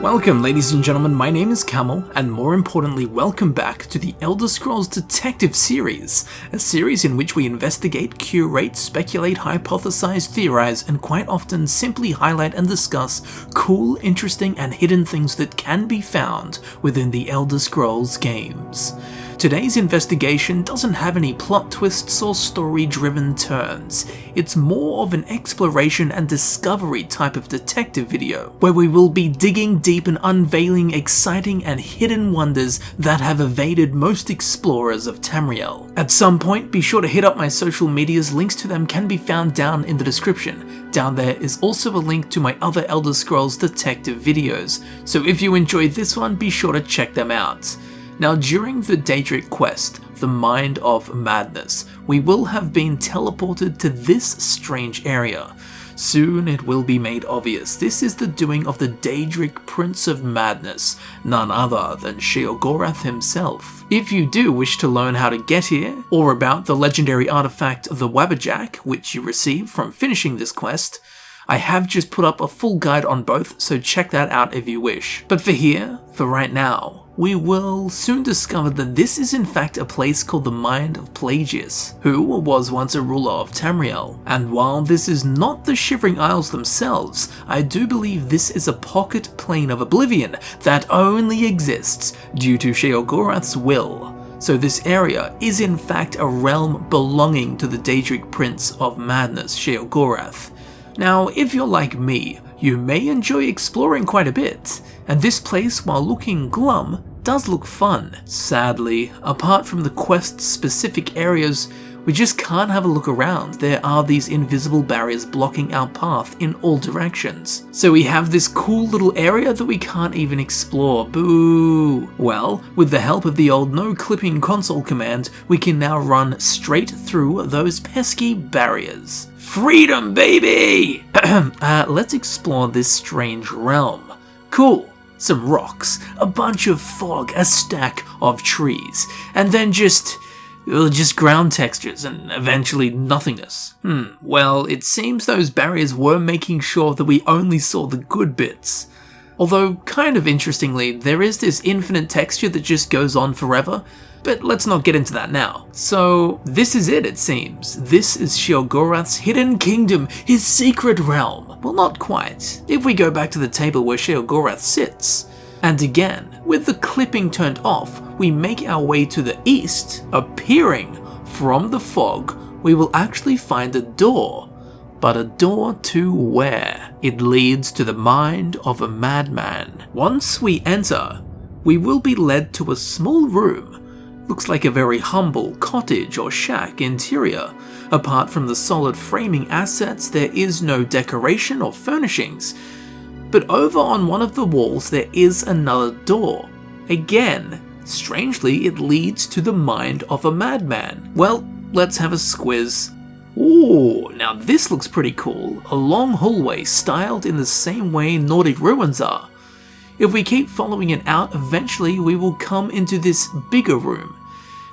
Welcome, ladies and gentlemen, my name is Camel, and more importantly, welcome back to the Elder Scrolls Detective series, a series in which we investigate, curate, speculate, hypothesize, theorize, and quite often simply highlight and discuss cool, interesting, and hidden things that can be found within the Elder Scrolls games. Today's investigation doesn't have any plot twists or story-driven turns. It's more of an exploration and discovery type of detective video, where we will be digging deep and unveiling exciting and hidden wonders that have evaded most explorers of Tamriel. At some point, be sure to hit up my social medias, links to them can be found down in the description. Down there is also a link to my other Elder Scrolls Detective videos, so if you enjoyed this one, be sure to check them out. Now, during the Daedric quest, the Mind of Madness, we will have been teleported to this strange area. Soon it will be made obvious this is the doing of the Daedric Prince of Madness, none other than Sheogorath himself. If you do wish to learn how to get here, or about the legendary artifact the Wabberjack, which you receive from finishing this quest, I have just put up a full guide on both, so check that out if you wish. But for right now, we will soon discover that this is in fact a place called the Mind of Plages, who was once a ruler of Tamriel. And while this is not the Shivering Isles themselves, I do believe this is a pocket plane of oblivion that only exists due to Sheogorath's will. So this area is in fact a realm belonging to the Daedric Prince of Madness, Sheogorath. Now, if you're like me, you may enjoy exploring quite a bit, and this place, while looking glum, does look fun. Sadly, apart from the quest-specific areas, we just can't have a look around. There are these invisible barriers blocking our path in all directions. So we have this cool little area that we can't even explore. Boo! Well, with the help of the old no-clipping console command, we can now run straight through those pesky barriers. Freedom, baby! Let's explore this strange realm. Cool. Some rocks, a bunch of fog, a stack of trees, and then just ground textures and eventually nothingness. Well, it seems those barriers were making sure that we only saw the good bits. Although, kind of interestingly, there is this infinite texture that just goes on forever, but let's not get into that now. So, this is it seems. This is Sheogorath's hidden kingdom, his secret realm. Well, not quite, if we go back to the table where Sheogorath sits. And again, with the clipping turned off, we make our way to the east. Appearing from the fog, we will actually find a door. But a door to where? It leads to the mind of a madman. Once we enter, we will be led to a small room. Looks like a very humble cottage or shack interior. Apart from the solid framing assets, there is no decoration or furnishings. But over on one of the walls there is another door. Again, strangely it leads to the mind of a madman. Well, let's have a squiz. Ooh, now this looks pretty cool. A long hallway styled in the same way Nordic ruins are. If we keep following it out, eventually we will come into this bigger room.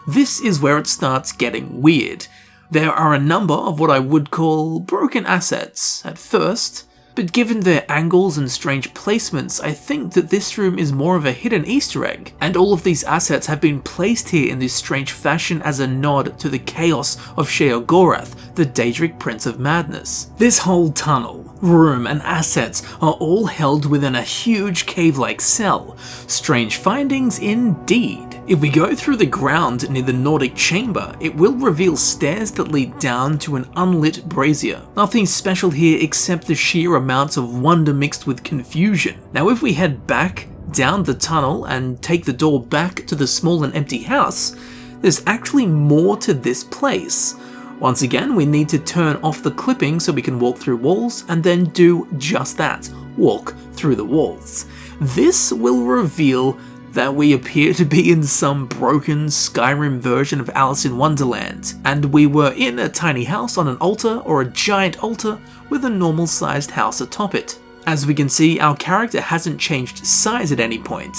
This is where it starts getting weird. There are a number of what I would call broken assets at first, but given their angles and strange placements, I think that this room is more of a hidden Easter egg, and all of these assets have been placed here in this strange fashion as a nod to the chaos of Sheogorath, the Daedric Prince of Madness. This whole tunnel, room, and assets are all held within a huge cave-like cell. Strange findings indeed. If we go through the ground near the Nordic chamber, it will reveal stairs that lead down to an unlit brazier. Nothing special here except the sheer amounts of wonder mixed with confusion. Now if we head back down the tunnel and take the door back to the small and empty house, there's actually more to this place. Once again, we need to turn off the clipping so we can walk through walls, and then do just that, walk through the walls. This will reveal that we appear to be in some broken Skyrim version of Alice in Wonderland, and we were in a tiny house on an altar or a giant altar with a normal sized house atop it. As we can see, our character hasn't changed size at any point,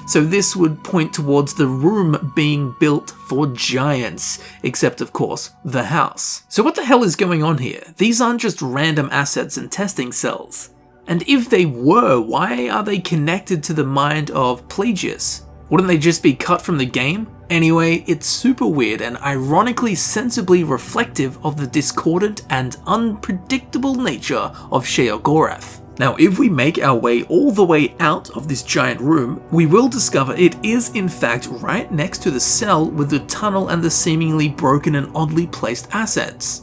so this would point towards the room being built for giants, except of course, the house. So what the hell is going on here? These aren't just random assets and testing cells. And if they were, why are they connected to the Mind of Plages? Wouldn't they just be cut from the game? Anyway, it's super weird and ironically sensibly reflective of the discordant and unpredictable nature of Sheogorath. Now, if we make our way all the way out of this giant room, we will discover it is in fact right next to the cell with the tunnel and the seemingly broken and oddly placed assets.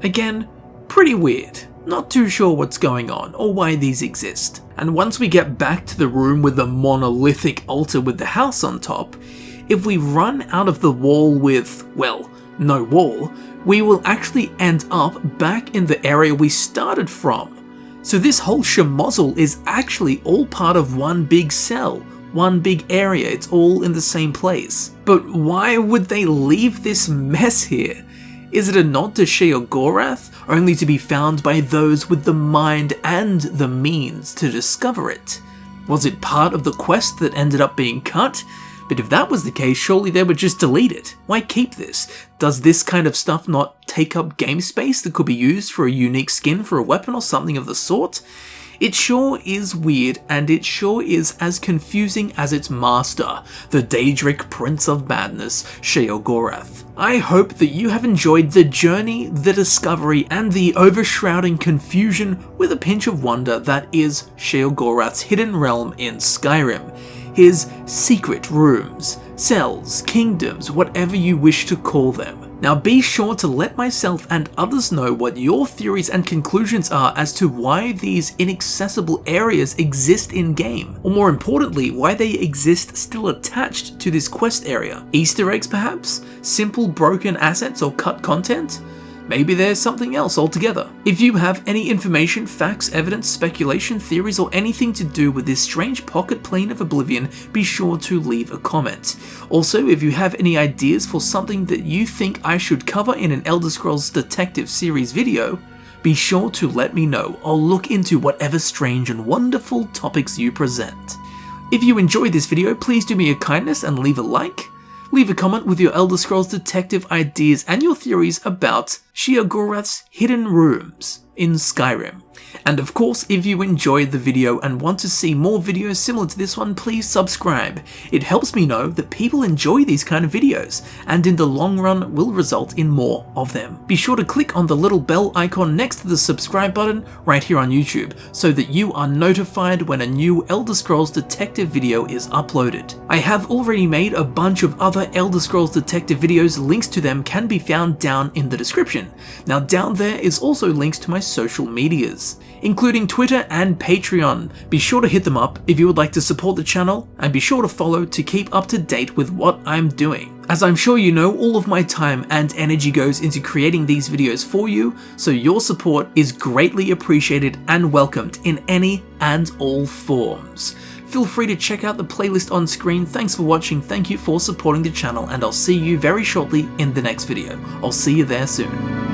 Again, pretty weird. Not too sure what's going on or why these exist. And once we get back to the room with the monolithic altar with the house on top, if we run out of the wall with, well, no wall, we will actually end up back in the area we started from. So this whole Mazel is actually all part of one big cell, one big area, it's all in the same place. But why would they leave this mess here? Is it a nod to Sheogorath, only to be found by those with the mind and the means to discover it? Was it part of the quest that ended up being cut? But if that was the case, surely they would just delete it. Why keep this? Does this kind of stuff not take up game space that could be used for a unique skin for a weapon or something of the sort? It sure is weird, and it sure is as confusing as its master, the Daedric Prince of Madness, Sheogorath. I hope that you have enjoyed the journey, the discovery, and the overshrouding confusion with a pinch of wonder that is Sheogorath's hidden realm in Skyrim. His secret rooms, cells, kingdoms, whatever you wish to call them. Now be sure to let myself and others know what your theories and conclusions are as to why these inaccessible areas exist in-game, or more importantly, why they exist still attached to this quest area. Easter eggs perhaps? Simple broken assets or cut content? Maybe there's something else altogether. If you have any information, facts, evidence, speculation, theories, or anything to do with this strange pocket plane of oblivion, be sure to leave a comment. Also, if you have any ideas for something that you think I should cover in an Elder Scrolls Detective series video, be sure to let me know. I'll look into whatever strange and wonderful topics you present. If you enjoyed this video, please do me a kindness and leave a like. Leave a comment with your Elder Scrolls Detective ideas and your theories about Sheogorath's hidden rooms in Skyrim. And of course, if you enjoyed the video and want to see more videos similar to this one, please subscribe. It helps me know that people enjoy these kind of videos, and in the long run will result in more of them. Be sure to click on the little bell icon next to the subscribe button right here on YouTube, so that you are notified when a new Elder Scrolls Detective video is uploaded. I have already made a bunch of other Elder Scrolls Detective videos, links to them can be found down in the description. Now down there is also links to my social medias, including Twitter and Patreon. Be sure to hit them up if you would like to support the channel, and be sure to follow to keep up to date with what I'm doing. As I'm sure you know, all of my time and energy goes into creating these videos for you, so your support is greatly appreciated and welcomed in any and all forms. Feel free to check out the playlist on screen. Thanks for watching, thank you for supporting the channel, and I'll see you very shortly in the next video. I'll see you there soon.